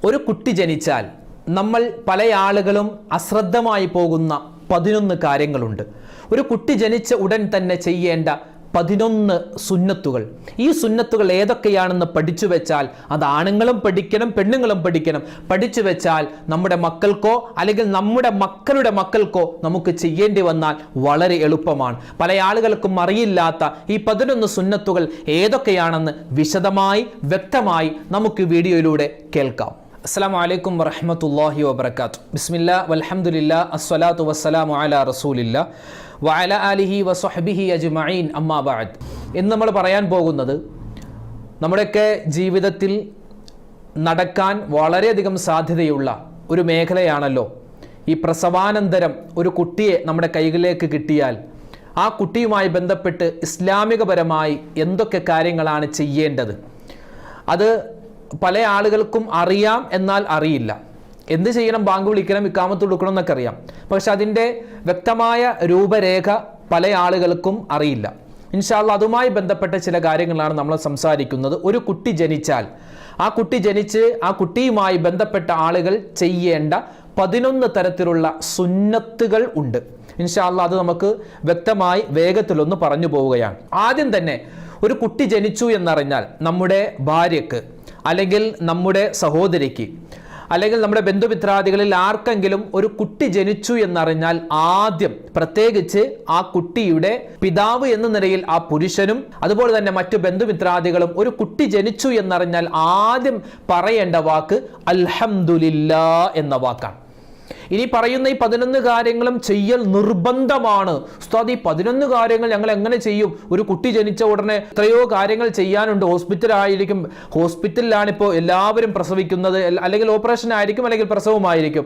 ഒരു കുട്ടി ജനിച്ചാൽ നമ്മൾ പല ആളുകളും അശ്രദ്ധമായി പോകുന്ന 11 കാര്യങ്ങളുണ്ട്. ഒരു കുട്ടി ജനിച്ച ഉടൻ തന്നെ ചെയ്യേണ്ട 11 സുന്നത്തുകൾ. ഈ സുന്നത്തുകൾ ഏതൊക്കെയാണെന്ന് പഠിച്ചു വെച്ചാൽ, അത് ആണുങ്ങളും പഠിക്കണം പെണ്ണുങ്ങളും പഠിക്കണം. പഠിച്ചു വെച്ചാൽ നമ്മുടെ മക്കൾക്കോ അല്ലെങ്കിൽ നമ്മുടെ മക്കളുടെ മക്കൾക്കോ നമുക്ക് ചെയ്യേണ്ടി വന്നാൽ വളരെ എളുപ്പമാണ്. പല ആളുകൾക്കും അറിയില്ലാത്ത ഈ 11 സുന്നത്തുകൾ ഏതൊക്കെയാണെന്ന് വിശദമായി വ്യക്തമായി നമുക്ക് വീഡിയോയിലൂടെ കേൾക്കാം. അസ്സലാമു അലൈക്കും വറഹ്മത്തുള്ളാഹി വബറകാതുഹു. ബിസ്മില്ലാ വൽഹംദുലില്ലാ അസ്സലാത്തു വസ്സലാമു അലാ റസൂലില്ലാ വഅല ആലിഹി വസ്വഹ്ബിഹി അജ്മഈൻ അമ്മാ ബഅദ്. ഇന്ന് നമ്മൾ പറയാൻ പോകുന്നത് നമ്മുടെയൊക്കെ ജീവിതത്തിൽ നടക്കാൻ വളരെയധികം സാധ്യതയുള്ള ഒരു മേഖലയാണല്ലോ ഈ പ്രസവാനന്തരം ഒരു കുട്ടിയെ നമ്മുടെ കൈകളിലേക്ക് കിട്ടിയാൽ ആ കുട്ടിയുമായി ബന്ധപ്പെട്ട് ഇസ്ലാമികപരമായി എന്തൊക്കെ കാര്യങ്ങളാണ് ചെയ്യേണ്ടത്. അത് പല ആളുകൾക്കും അറിയാം, എന്നാൽ അറിയില്ല. എന്ത് ചെയ്യണം, ബാങ്ക് വിളിക്കണം, ഇക്കാമത്ത് കൊടുക്കണം എന്നൊക്കെ അറിയാം, പക്ഷെ അതിൻ്റെ വ്യക്തമായ രൂപരേഖ പല ആളുകൾക്കും അറിയില്ല. ഇൻഷാ അല്ലാഹ് അതുമായി ബന്ധപ്പെട്ട ചില കാര്യങ്ങളാണ് നമ്മൾ സംസാരിക്കുന്നത്. ഒരു കുട്ടി ജനിച്ചാൽ ആ കുട്ടി ജനിച്ച് ആ കുട്ടിയുമായി ബന്ധപ്പെട്ട ആളുകൾ ചെയ്യേണ്ട 11 തരത്തിലുള്ള സുന്നത്തുകൾ ഉണ്ട്. ഇൻഷാ അല്ലാഹ് അത് നമുക്ക് വ്യക്തമായി വേഗത്തിലൊന്ന് പറഞ്ഞു പോവുകയാണ്. ആദ്യം തന്നെ ഒരു കുട്ടി ജനിച്ചു എന്നറിഞ്ഞാൽ നമ്മുടെ ഭാര്യക്ക് അല്ലെങ്കിൽ നമ്മുടെ സഹോദരിക്ക് അല്ലെങ്കിൽ നമ്മുടെ ബന്ധുമിത്രാദികളിൽ ആർക്കെങ്കിലും ഒരു കുട്ടി ജനിച്ചു എന്നറിഞ്ഞാൽ ആദ്യം പ്രത്യേകിച്ച് ആ കുട്ടിയുടെ പിതാവ് എന്ന നിലയിൽ ആ പുരുഷനും അതുപോലെ തന്നെ മറ്റു ബന്ധുമിത്രാദികളും ഒരു കുട്ടി ജനിച്ചു എന്നറിഞ്ഞാൽ ആദ്യം പറയേണ്ട വാക്ക് അൽഹംദുലില്ലാ എന്ന വാക്കാണ്. ഇനി പറയുന്ന ഈ 11 കാര്യങ്ങളും ചെയ്യൽ നിർബന്ധമാണ്. ഉസ്താദ്, ഈ 11 കാര്യങ്ങൾ ഞങ്ങൾ എങ്ങനെ ചെയ്യും? ഒരു കുട്ടി ജനിച്ച ഉടനെ എത്രയോ കാര്യങ്ങൾ ചെയ്യാനുണ്ട്. ഹോസ്പിറ്റലിലാണ് ഇപ്പോൾ എല്ലാവരും പ്രസവിക്കുന്നത്, അല്ലെങ്കിൽ ഓപ്പറേഷൻ ആയിരിക്കും അല്ലെങ്കിൽ പ്രസവമായിരിക്കും.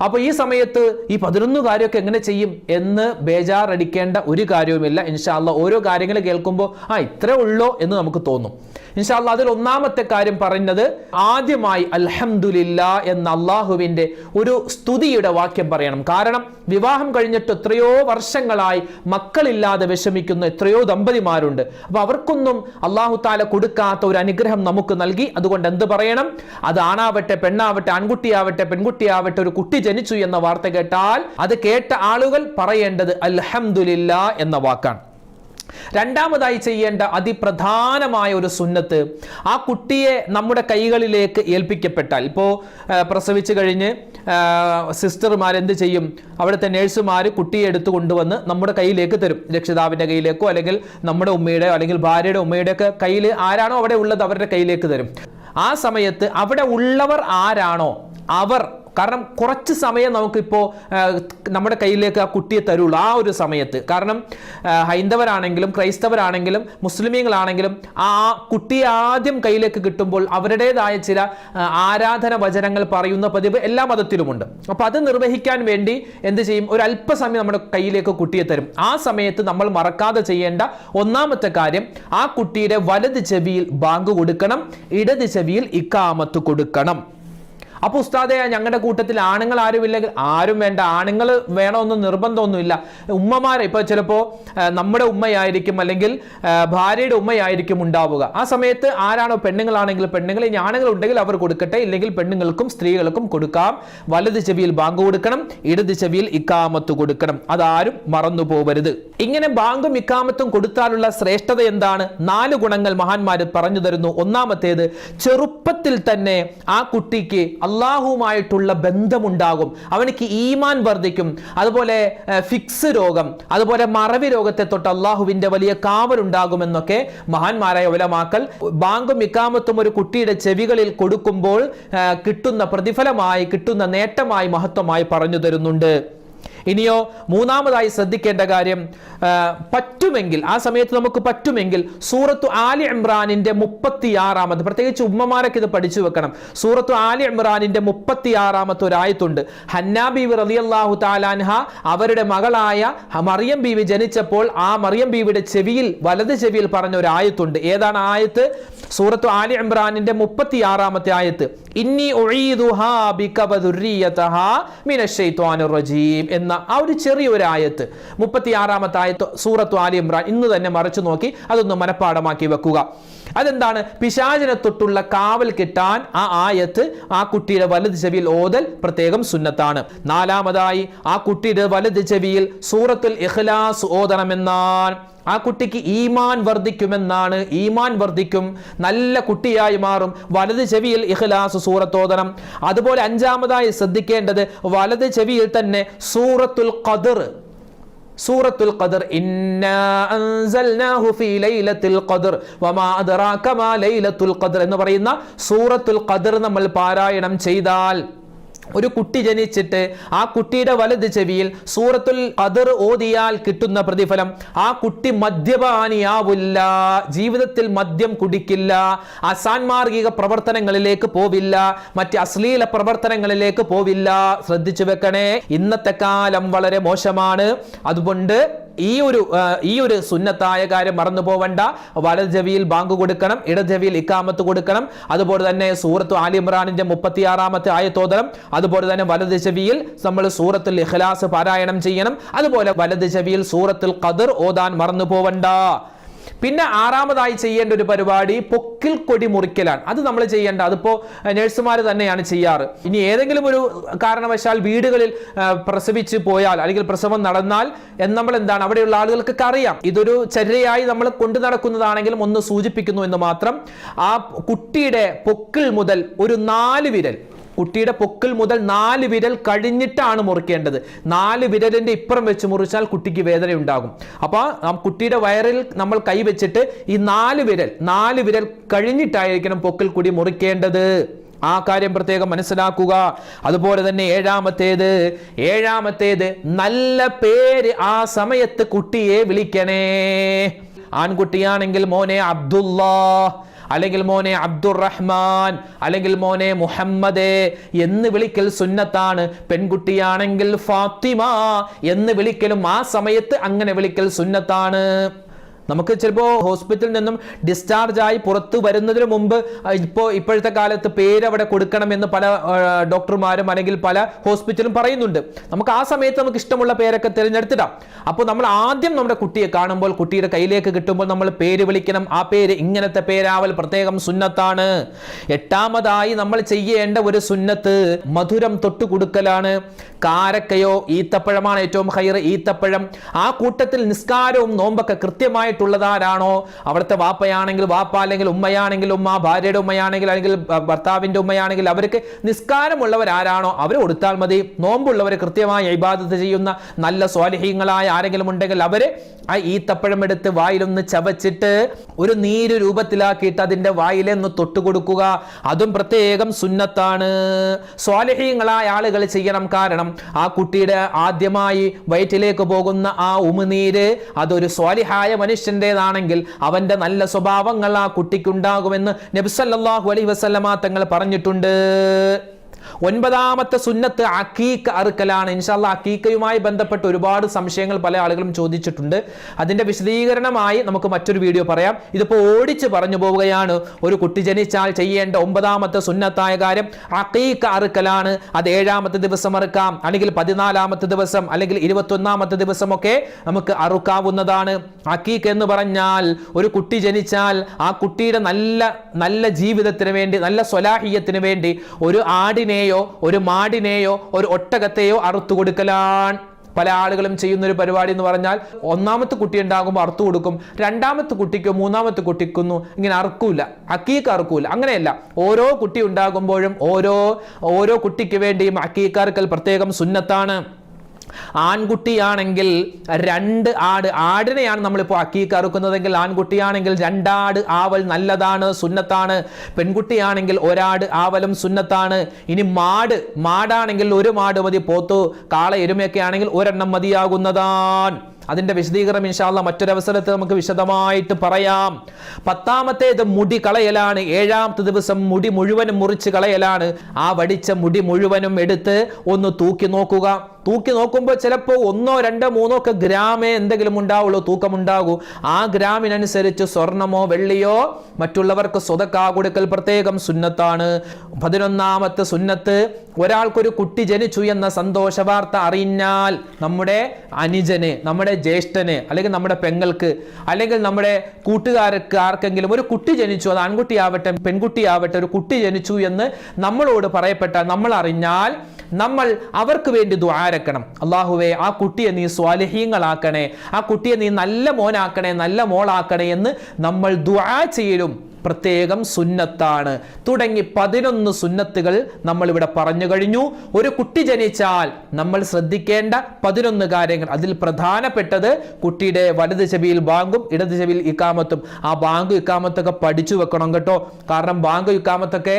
അപ്പോൾ ഈ സമയത്ത് ഈ 11 കാര്യമൊക്കെ എങ്ങനെ ചെയ്യും എന്ന് ബേജാറടിക്കേണ്ട ഒരു കാര്യവുമില്ല. ഇൻഷാ അല്ലാഹ് ഓരോ കാര്യങ്ങൾ കേൾക്കുമ്പോൾ ഇത്രേ ഉള്ളോ എന്ന് നമുക്ക് തോന്നും. ഇൻഷാ അല്ലാഹ് അതിൽ ഒന്നാമത്തെ കാര്യം പറയുന്നത് ആദ്യമായി അൽഹംദുലില്ലാ എന്ന അള്ളാഹുവിൻ്റെ ഒരു സ്തുതിയുടെ വാക്യം പറയണം. കാരണം വിവാഹം കഴിഞ്ഞിട്ട് എത്രയോ വർഷങ്ങളായി മക്കളില്ലാതെ വിഷമിക്കുന്ന എത്രയോ ദമ്പതിമാരുണ്ട്. അപ്പൊ അവർക്കൊന്നും അല്ലാഹു തആല കൊടുക്കാത്ത ഒരു അനുഗ്രഹം നമുക്ക് നൽകി. അതുകൊണ്ട് എന്ത് പറയണം? അത് ആണാവട്ടെ പെണ്ണാവട്ടെ ആൺകുട്ടിയാവട്ടെ പെൺകുട്ടിയാവട്ടെ ഒരു കുട്ടി ജനിച്ചു എന്ന വാർത്ത കേട്ടാൽ അത് കേട്ട ആളുകൾ പറയേണ്ടത് അൽഹംദുലില്ലാ എന്ന വാക്കാണ്. രണ്ടാമതായി ചെയ്യേണ്ട അതിപ്രധാനമായ ഒരു സുന്നത്ത്, ആ കുട്ടിയെ നമ്മുടെ കൈകളിലേക്ക് ഏൽപ്പിക്കപ്പെട്ടാൽ, ഇപ്പോൾ പ്രസവിച്ചു കഴിഞ്ഞ് സിസ്റ്റർമാർ എന്ത് ചെയ്യും? അവിടുത്തെ നേഴ്സുമാർ കുട്ടിയെ എടുത്തു കൊണ്ടുവന്ന് നമ്മുടെ കയ്യിലേക്ക് തരും. രക്ഷിതാവിൻ്റെ കയ്യിലേക്കോ അല്ലെങ്കിൽ നമ്മുടെ ഉമ്മയുടെയോ അല്ലെങ്കിൽ ഭാര്യയുടെ ഉമ്മയുടെ ഒക്കെ കയ്യിൽ ആരാണോ അവിടെ ഉള്ളത് അവരുടെ കയ്യിലേക്ക് തരും. ആ സമയത്ത് അവിടെ ഉള്ളവർ ആരാണോ അവർ, കാരണം കുറച്ച് സമയം നമുക്കിപ്പോൾ നമ്മുടെ കയ്യിലേക്ക് ആ കുട്ടിയെ തരുള്ളൂ ആ ഒരു സമയത്ത്. കാരണം ഹൈന്ദവരാണെങ്കിലും ക്രൈസ്തവരാണെങ്കിലും മുസ്ലിമീങ്ങളാണെങ്കിലും ആ കുട്ടിയെ ആദ്യം കയ്യിലേക്ക് കിട്ടുമ്പോൾ അവരുടേതായ ചില ആരാധന വചനങ്ങൾ പറയുന്ന പതിവ് എല്ലാ മതത്തിലുമുണ്ട്. അപ്പോൾ അത് നിർവഹിക്കാൻ വേണ്ടി എന്ത് ചെയ്യും? ഒരു അല്പസമയം നമ്മുടെ കയ്യിലേക്ക് കുട്ടിയെ തരും. ആ സമയത്ത് നമ്മൾ മറക്കാതെ ചെയ്യേണ്ട ഒന്നാമത്തെ കാര്യം, ആ കുട്ടിയുടെ വലത് ചെവിയിൽ ബാങ്ക് കൊടുക്കണം, ഇടത് ചെവിയിൽ ഇഖാമത്ത് കൊടുക്കണം. അപ്പോൾ ഉസ്താദേ, ഞങ്ങളുടെ കൂട്ടത്തിൽ ആണുങ്ങൾ ആരുമില്ലെങ്കിൽ ആരും വേണ്ട, ആണുങ്ങൾ വേണമെന്ന് നിർബന്ധമൊന്നുമില്ല. ഉമ്മമാരെ ഇപ്പോൾ ചിലപ്പോൾ നമ്മുടെ ഉമ്മയായിരിക്കും അല്ലെങ്കിൽ ഭാര്യയുടെ ഉമ്മയായിരിക്കും ഉണ്ടാവുക. ആ സമയത്ത് ആരാണോ പെണ്ണുങ്ങളാണെങ്കിൽ പെണ്ണുങ്ങൾ, ഇനി ആണുങ്ങൾ ഉണ്ടെങ്കിൽ അവർ കൊടുക്കട്ടെ, ഇല്ലെങ്കിൽ പെണ്ണുങ്ങൾക്കും സ്ത്രീകൾക്കും കൊടുക്കാം. വലത് ചെവിയിൽ ബാങ്ക് കൊടുക്കണം, ഇടത് ചെവിയിൽ ഇഖാമത്ത് കൊടുക്കണം. അതാരും മറന്നു പോകരുത്. ഇങ്ങനെ ബാങ്കും ഇഖാമത്തും കൊടുത്താലുള്ള ശ്രേഷ്ഠത എന്താണ്? 4 ഗുണങ്ങൾ മഹാന്മാർ പറഞ്ഞു തരുന്നു. ഒന്നാമത്തേത്, ചെറുപ്പത്തിൽ തന്നെ ആ കുട്ടിക്ക് അള്ളാഹുമായിട്ടുള്ള ബന്ധമുണ്ടാകും, അവനിക്ക് ഈമാൻ വർദ്ധിക്കും. അതുപോലെ ഫിക്സ് രോഗം, അതുപോലെ മറവി രോഗത്തെ തൊട്ട് അള്ളാഹുവിന്റെ വലിയ കാവലുണ്ടാകുമെന്നൊക്കെ മഹാന്മാരായ ഉലമാക്കൾ ബാങ്കും ഇഖാമത്തും ഒരു കുട്ടിയുടെ ചെവികളിൽ കൊടുക്കുമ്പോൾ കിട്ടുന്ന പ്രതിഫലമായി, കിട്ടുന്ന നേട്ടമായി, മഹത്വമായി പറഞ്ഞു തരുന്നുണ്ട്. ഇനിയോ മൂന്നാമതായി ശ്രദ്ധിക്കേണ്ട കാര്യം, പറ്റുമെങ്കിൽ ആ സമയത്ത് നമുക്ക് പറ്റുമെങ്കിൽ സൂറത്തു ആലി ഇമ്രാനിന്റെ 36ാമത്, പ്രത്യേകിച്ച് ഉമ്മമാരൊക്കെ ഇത് പഠിച്ചു വെക്കണം. സൂറത്തു ആലി ഇമ്രാനിന്റെ 36ാമത്തെ ഒരു ആയത്തുണ്ട്. ഹന്നാ ബീവി റളിയല്ലാഹു തആല അൻഹ അവരുടെ മകളായ മറിയം ബീവി ജനിച്ചപ്പോൾ ആ മറിയം ബീവിയുടെ ചെവിയിൽ, വലത് ചെവിയിൽ പറഞ്ഞ ഒരു ആയത്തുണ്ട്. ഏതാണ് ആയത്ത്? സൂറത്തു ആലി ഇമ്രാനിന്റെ 36ാമത്തെ ആയത്ത്, ഇന്നി ഉഈദുഹാ ബിക വദുർരിയതഹാ മിനശ് ശൈത്വാനിർ റജീം എന്ന ആ ഒരു ചെറിയൊരു ആയത്ത്, 36ാമത്തെ ആയത്ത് സൂറത്തു ആലി ഇമ്രാൻ. ഇന്ന് തന്നെ മറിച്ചു നോക്കി അതൊന്ന് മനഃപ്പാടമാക്കി വെക്കുക. അതെന്താണ്? പിശാചിനെ തൊട്ടുള്ള കാവൽ കിട്ടാൻ ആ ആയത്ത് ആ കുട്ടിയുടെ വലത് ചെവിയിൽ ഓതൽ പ്രത്യേകം സുന്നത്താണ്. നാലാമതായി ആ കുട്ടിയുടെ വലത് ചെവിയിൽ സൂറത്തുൽ ഇഖ്ലാസ് ഓതണമെന്നാണ്. ആ കുട്ടിക്ക് ഈമാൻ വർദ്ധിക്കുമെന്നാണ്. ഈമാൻ വർദ്ധിക്കും, നല്ല കുട്ടിയായി മാറും. വലത് ചെവിയിൽ ഇഖ്ലാസ് സൂറത്ത് ഓതണം. അതുപോലെ അഞ്ചാമതായി ശ്രദ്ധിക്കേണ്ടത് വലത് ചെവിയിൽ തന്നെ സൂറത്തുൽ ഖദർ ഇന്നാ അൻസൽനാഹു ഫീ ലൈലത്തുൽ ഖദർ വമാ അദ്റാക മാ ലൈലത്തുൽ ഖദർ എന്ന് പറയുന്ന സൂറത്തുൽ ഖദർ നമ്മൾ പാരായണം ചെയ്താൽ, ഒരു കുട്ടി ജനിച്ചിട്ട് ആ കുട്ടിയുടെ വലത് ചെവിയിൽ സൂറത്തുൽ ഖദർ ഓതിയാൽ കിട്ടുന്ന പ്രതിഫലം, ആ കുട്ടി മദ്യപാനിയാവില്ല, ജീവിതത്തിൽ മദ്യം കുടിക്കില്ല, അസാൻമാർഗിക പ്രവർത്തനങ്ങളിലേക്ക് പോവില്ല, മറ്റ് അശ്ലീല പ്രവർത്തനങ്ങളിലേക്ക് പോവില്ല. ശ്രദ്ധിച്ചു വെക്കണേ, ഇന്നത്തെ കാലം വളരെ മോശമാണ്. അതുകൊണ്ട് ഈ ഒരു സുന്നത്തായ കാര്യം മറന്നു പോവണ്ട. വലത് ചെവിയിൽ ബാങ്ക് കൊടുക്കണം, ഇടത് ചെവിയിൽ ഇഖാമത്ത് കൊടുക്കണം. അതുപോലെ തന്നെ സൂറത്തു ആലി ഇമ്രാനിന്റെ 36-ാമത്തെ ആയത്തോതണം. അതുപോലെ തന്നെ വലത് ചെവിയിൽ നമ്മൾ സൂറത്തുൽ ഇഖ്ലാസ് പാരായണം ചെയ്യണം. അതുപോലെ വലത് ചെവിയിൽ സൂറത്തുൽ ഖദർ ഓതാൻ മറന്നു പോവണ്ട. പിന്നെ ആറാമതായി ചെയ്യേണ്ട ഒരു പരിപാടി പൊക്കിൽ കൊടി മുറിക്കലാണ്. അത് നമ്മൾ ചെയ്യേണ്ട, അതിപ്പോ നഴ്സുമാർ തന്നെയാണ് ചെയ്യാറ്. ഇനി ഏതെങ്കിലും ഒരു കാരണവശാൽ വീടുകളിൽ പ്രസവിച്ച് പോയാൽ അല്ലെങ്കിൽ പ്രസവം നടന്നാൽ നമ്മൾ എന്താണ്, അവിടെയുള്ള ആളുകൾക്കൊക്കെ അറിയാം, ഇതൊരു ചര്യയായി നമ്മൾ കൊണ്ടു നടക്കുന്നതാണെങ്കിലും ഒന്ന് സൂചിപ്പിക്കുന്നു എന്ന് മാത്രം. ആ കുട്ടിയുടെ പൊക്കിൾ മുതൽ ഒരു 4 വിരൽ, കുട്ടിയുടെ പൊക്കിൾ മുതൽ 4 വിരൽ കഴിഞ്ഞിട്ടാണ് മുറിക്കേണ്ടത്. 4 വിരലിന്റെ ഇപ്പുറം വെച്ച് മുറിച്ചാൽ കുട്ടിക്ക് വേദന ഉണ്ടാകും. അപ്പൊ കുട്ടിയുടെ വയറിൽ നമ്മൾ കൈവച്ചിട്ട് ഈ 4 വിരൽ കഴിഞ്ഞിട്ടായിരിക്കണം പൊക്കിൾ കൂടി മുറിക്കേണ്ടത്. ആ കാര്യം പ്രത്യേകം മനസ്സിലാക്കുക. അതുപോലെ തന്നെ ഏഴാമത്തേത് നല്ല പേര് ആ സമയത്ത് കുട്ടിയെ വിളിക്കണേ. ആൺകുട്ടിയാണെങ്കിൽ മോനെ അബ്ദുല്ലാ, അല്ലെങ്കിൽ മോനെ അബ്ദുറഹ്മാൻ, അല്ലെങ്കിൽ മോനെ മുഹമ്മദ് എന്ന് വിളിക്കൽ സുന്നത്താണ്. പെൺകുട്ടിയാണെങ്കിൽ ഫാത്തിമ എന്ന് വിളിക്കലും ആ സമയത്ത് അങ്ങനെ വിളിക്കൽ സുന്നത്താണ്. നമുക്ക് ചിലപ്പോൾ ഹോസ്പിറ്റലിൽ നിന്നും ഡിസ്ചാർജ് ആയി പുറത്തു വരുന്നതിന് മുമ്പ് ഇപ്പോഴത്തെ കാലത്ത് പേര് അവിടെ കൊടുക്കണമെന്ന് പല ഡോക്ടർമാരും അല്ലെങ്കിൽ പല ഹോസ്പിറ്റലും പറയുന്നുണ്ട്. നമുക്ക് ആ സമയത്ത് നമുക്ക് ഇഷ്ടമുള്ള പേരൊക്കെ തിരഞ്ഞെടുത്തിടാം. അപ്പോൾ നമ്മൾ ആദ്യം നമ്മുടെ കുട്ടിയെ കാണുമ്പോൾ, കുട്ടിയുടെ കയ്യിലേക്ക് കിട്ടുമ്പോൾ നമ്മൾ പേര് വിളിക്കണം. ആ പേര് ഇങ്ങനത്തെ പേരാവൽ പ്രത്യേകം സുന്നത്താണ്. എട്ടാമതായി നമ്മൾ ചെയ്യേണ്ട ഒരു സുന്നത്ത് മധുരം തൊട്ടു കൊടുക്കലാണ്. കാരക്കയോ ഈത്തപ്പഴമാണ് ഏറ്റവും ഹൈർ, ഈത്തപ്പഴം. ആ കൂട്ടത്തിൽ നിസ്കാരവും നോമ്പൊക്കെ കൃത്യമായിട്ടുള്ളതാരാണോ, അവിടുത്തെ വാപ്പയാണെങ്കിൽ വാപ്പ, അല്ലെങ്കിൽ ഉമ്മയാണെങ്കിൽ ഉമ്മ, ഭാര്യയുടെ ഉമ്മയാണെങ്കിൽ അല്ലെങ്കിൽ ഭർത്താവിന്റെ ഉമ്മയാണെങ്കിൽ അവർക്ക് നിസ്കാരമുള്ളവരാരാണോ അവർ കൊടുത്താൽ മതി. നോമ്പുള്ളവർ കൃത്യമായി ഇബാദത്ത് ചെയ്യുന്ന നല്ല സ്വാലിഹീങ്ങളായ ആരെങ്കിലും ഉണ്ടെങ്കിൽ അവര് ആ ഈത്തപ്പഴം എടുത്ത് വായിലൊന്ന് ചവച്ചിട്ട് ഒരു നീര് രൂപത്തിലാക്കിയിട്ട് അതിന്റെ വായിലൊന്ന് തൊട്ടുകൊടുക്കുക. അതും പ്രത്യേകം സുന്നത്താണ്. സ്വാലിഹീങ്ങളായ ആളുകൾ ചെയ്യണം. കാരണം ആ കുട്ടിയുടെ ആദ്യമായി വയറ്റിലേക്ക് പോകുന്ന ആ ഉമിനീര് അതൊരു സ്വാലിഹായ മനുഷ്യന്റേതാണെങ്കിൽ അവന്റെ നല്ല സ്വഭാവങ്ങൾ ആ കുട്ടിക്കുണ്ടാകുമെന്ന് നബി സല്ലല്ലാഹു അലൈഹി വസല്ലമ തങ്ങൾ പറഞ്ഞിട്ടുണ്ട്. 9ാമത്തെ സുന്നത്ത് അക്കീക്ക അറുക്കലാണ്. ഇൻഷാല്ലാ അക്കീക്കയുമായി ബന്ധപ്പെട്ട് ഒരുപാട് സംശയങ്ങൾ പല ആളുകളും ചോദിച്ചിട്ടുണ്ട്. അതിന്റെ വിശദീകരണമായി നമുക്ക് മറ്റൊരു വീഡിയോ പറയാം. ഇതിപ്പോ ഓടിച്ച് പറഞ്ഞു പോവുകയാണ്. ഒരു കുട്ടി ജനിച്ചാൽ ചെയ്യേണ്ട 9ാമത്തെ സുന്നത്തായ കാര്യം അക്കീക്ക അറുക്കലാണ്. അത് 7ാമത്തെ ദിവസം അറുക്കാം, അല്ലെങ്കിൽ 14ാമത്തെ ദിവസം, അല്ലെങ്കിൽ 21ാമത്തെ ദിവസമൊക്കെ നമുക്ക് അറുക്കാവുന്നതാണ്. അക്കീക്ക എന്ന് പറഞ്ഞാൽ ഒരു കുട്ടി ജനിച്ചാൽ ആ കുട്ടിയുടെ നല്ല ജീവിതത്തിന് വേണ്ടി, നല്ല സ്വലാഹിയത്തിന് വേണ്ടി ഒരു ആടിനെയോ ഒരു മാടിനെയോ ഒരു ഒട്ടകത്തെയോ അറുത്തു കൊടുക്കലാണ്. പല ആളുകളും ചെയ്യുന്ന ഒരു പരിപാടി എന്ന് പറഞ്ഞാൽ 1ാമത്തെ കുട്ടി ഉണ്ടാകുമ്പോൾ അറുത്തു കൊടുക്കും, 2ാമത്തെ കുട്ടിക്കോ 3ാമത്തെ കുട്ടിക്കൊന്നും ഇങ്ങനെ അറുക്കൂല, അക്കീക്ക അറുക്കൂല. അങ്ങനെയല്ല, ഓരോ കുട്ടി ഉണ്ടാകുമ്പോഴും ഓരോ കുട്ടിക്ക് വേണ്ടിയും അക്കീക്ക അറുക്കൽ പ്രത്യേകം സുന്നത്താണ്. ആൺകുട്ടിയാണെങ്കിൽ 2 ആട്, ആടിനെയാണ് നമ്മളിപ്പോൾ അക്കീക്ക അറുക്കുന്നതെങ്കിൽ ആൺകുട്ടിയാണെങ്കിൽ 2 ആട് ആവൽ നല്ലതാണ്, സുന്നത്താണ്. പെൺകുട്ടിയാണെങ്കിൽ 1 ആട് ആവലും സുന്നത്താണ്. ഇനി മാടാണെങ്കിൽ 1 മാട് മതി. പോത്തു, കാള, എരുമയൊക്കെ ആണെങ്കിൽ 1 എണ്ണം മതിയാകുന്നതാണ്. അതിന്റെ വിശദീകരണം ഇൻഷാ അല്ലാഹ് മറ്റൊരവസരത്തിൽ നമുക്ക് വിശദമായിട്ട് പറയാം. 10ാമത്തേത് മുടി കളയലാണ്. 7ാമത്തെ ദിവസം മുടി മുഴുവനും മുറിച്ച് കളയലാണ്. ആ വടിച്ച മുടി മുഴുവനും എടുത്ത് ഒന്ന് തൂക്കി നോക്കുക. തൂക്കി നോക്കുമ്പോൾ ചിലപ്പോൾ 1, 2, 3 ഒക്കെ ഗ്രാമേ എന്തെങ്കിലും ഉണ്ടാവുള്ളൂ, തൂക്കമുണ്ടാകൂ. ആ ഗ്രാമിനനുസരിച്ച് സ്വർണമോ വെള്ളിയോ മറ്റുള്ളവർക്ക് സ്വതക്കാ കൊടുക്കൽ പ്രത്യേകം സുന്നത്താണ്. 11ാമത്തെ സുന്നത്ത്, ഒരാൾക്കൊരു കുട്ടി ജനിച്ചു എന്ന സന്തോഷ വാർത്ത അറിഞ്ഞാൽ നമ്മുടെ അനുജന്, നമ്മുടെ ജ്യേഷ്ഠന്, അല്ലെങ്കിൽ നമ്മുടെ പെങ്ങൾക്ക്, അല്ലെങ്കിൽ നമ്മുടെ കൂട്ടുകാർക്ക് ആർക്കെങ്കിലും ഒരു കുട്ടി ജനിച്ചു, അത് ആൺകുട്ടിയാവട്ടെ പെൺകുട്ടിയാവട്ടെ, ഒരു കുട്ടി ജനിച്ചു എന്ന് നമ്മളോട് പറയപ്പെട്ടാൽ, നമ്മൾ അറിഞ്ഞാൽ നമ്മൾ അവർക്ക് വേണ്ടി ദുആരക്കണം. അല്ലാഹുവേ, ആ കുട്ടിയെ നീ സ്വാലിഹീങ്ങളാക്കണേ, ആ കുട്ടിയെ നീ നല്ല മോനാക്കണേ, നല്ല മോളാക്കണേ എന്ന് നമ്മൾ ദുആ ചെയ്യലും പ്രത്യേകം സുന്നത്താണ്. തുടങ്ങി 11 സുന്നത്തുകൾ നമ്മൾ ഇവിടെ പറഞ്ഞു കഴിഞ്ഞു. ഒരു കുട്ടി ജനിച്ചാൽ നമ്മൾ ശ്രദ്ധിക്കേണ്ട 11 കാര്യങ്ങൾ. അതിൽ പ്രധാനപ്പെട്ടത് കുട്ടിയുടെ വലത് ചെവിയിൽ ബാങ്കും ഇടത് ചെവിയിൽ ഇക്കാമത്തും. ആ ബാങ്ക് ഇക്കാമത്തൊക്കെ പഠിച്ചു വെക്കണം കേട്ടോ. കാരണം ബാങ്ക് ഇക്കാമത്തൊക്കെ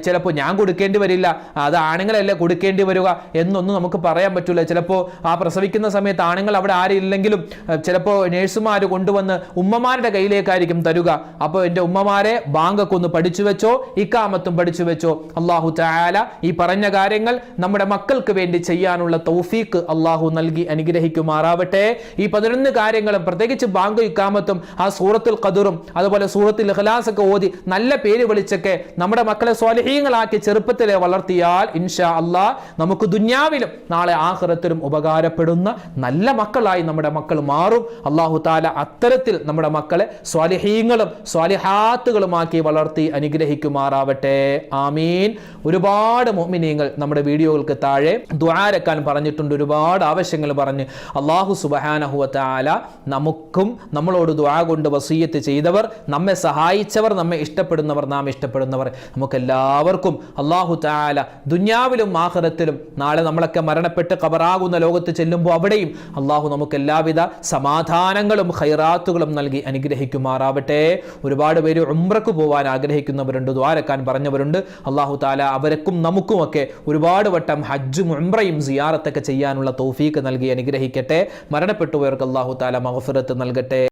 ചിലപ്പോൾ ഞാൻ കൊടുക്കേണ്ടി വരില്ല, അത് ആണുങ്ങളല്ലേ കൊടുക്കേണ്ടി വരിക എന്നൊന്നും നമുക്ക് പറയാൻ പറ്റില്ല. ചിലപ്പോൾ ആ പ്രസവിക്കുന്ന സമയത്ത് ആണുങ്ങൾ അവിടെ ആരില്ലെങ്കിലും ചിലപ്പോൾ നേഴ്സുമാർ കൊണ്ടുവന്ന് ഉമ്മമാരുടെ കയ്യിലേക്കായിരിക്കും തരുക. അപ്പോൾ എൻ്റെ ഉമ്മമാരെ ബാങ്കൊക്കെ ഒന്ന് പഠിച്ചു വെച്ചോ, ഇക്കാമത്തും പഠിച്ചു വെച്ചോ. അല്ലാഹു തആല ഈ പറഞ്ഞ കാര്യങ്ങൾ നമ്മുടെ മക്കൾക്ക് വേണ്ടി ചെയ്യാനുള്ള തൗഫീഖ് അല്ലാഹു നൽകി അനുഗ്രഹിക്കുമാറാവട്ടെ. ഈ 11 കാര്യങ്ങളും പ്രത്യേകിച്ച് ബാങ്ക് ഇക്കാമത്തും ആ സൂറത്തുൽ ഖദറും അതുപോലെ സൂറത്തുൽ ഇഖ്ലാസ് ഒക്കെ ഓതി നല്ല പേര് വിളിച്ചൊക്കെ നമ്മുടെ മക്കളെ സ്വാലിഹീങ്ങളാക്കി ചെറുപ്പത്തിലെ വളർത്തിയാൽ ഇൻഷാ അല്ലാഹ് നമുക്ക് ദുനിയാവിലും നാളെ ആഖിറത്തിലും ഉപകാരപ്പെടുന്ന നല്ല മക്കളായി നമ്മുടെ മക്കൾ മാറും. അല്ലാഹു തആല അത്തരത്തിൽ നമ്മുടെ മക്കളെ സ്വാലിഹീങ്ങളും സ്വാലിഹാത്തുകളും ാക്കി വളർത്തി അനുഗ്രഹിക്കുമാറാവട്ടെ. ആമീൻ. ഒരുപാട് മുഅ്മിനീങ്ങൾ നമ്മുടെ വീഡിയോകൾക്ക് താഴെ ദുആരക്കാൻ പറഞ്ഞിട്ടുണ്ട്, ഒരുപാട് ആവശ്യങ്ങൾ പറഞ്ഞ്. അല്ലാഹു സുബ്ഹാനഹു വ തആല നമുക്കും നമ്മളോട് ദുആ കൊണ്ട് വസിയത്ത് ചെയ്തവർ, നമ്മെ സഹായിച്ചവർ, നമ്മെ ഇഷ്ടപ്പെടുന്നവർ, നാം ഇഷ്ടപ്പെടുന്നവർ, നമുക്കെല്ലാവർക്കും അല്ലാഹു തആല ദുനിയാവിലും ആഖിറത്തിലും നാളെ നമ്മളൊക്കെ മരണപ്പെട്ട് ഖബറാകുന്ന ലോകത്ത് ചെല്ലുമ്പോൾ അവിടെയും അല്ലാഹു നമുക്ക് എല്ലാവിധ സമാധാനങ്ങളും ഖൈറാത്തുകളും നൽകി അനുഗ്രഹിക്കുമാറാവട്ടെ. ഒരുപാട് പേര് ഉംറക്ക് പോകാൻ ആഗ്രഹിക്കുന്നവരുണ്ട്, ദുആരക്കാൻ പറഞ്ഞവരുണ്ട്. അല്ലാഹു തആല അവർക്കും നമുക്കുമൊക്കെ ഒരുപാട് വട്ടം ഹജ്ജും ഉംറയും സിയാറത്തൊക്കെ ചെയ്യാനുള്ള തൗഫീഖ് നൽകി അനുഗ്രഹിക്കട്ടെ. മരണപ്പെട്ടുപോയവർക്ക് അല്ലാഹു തആല മഗ്ഫിറത്ത് നൽകട്ടെ.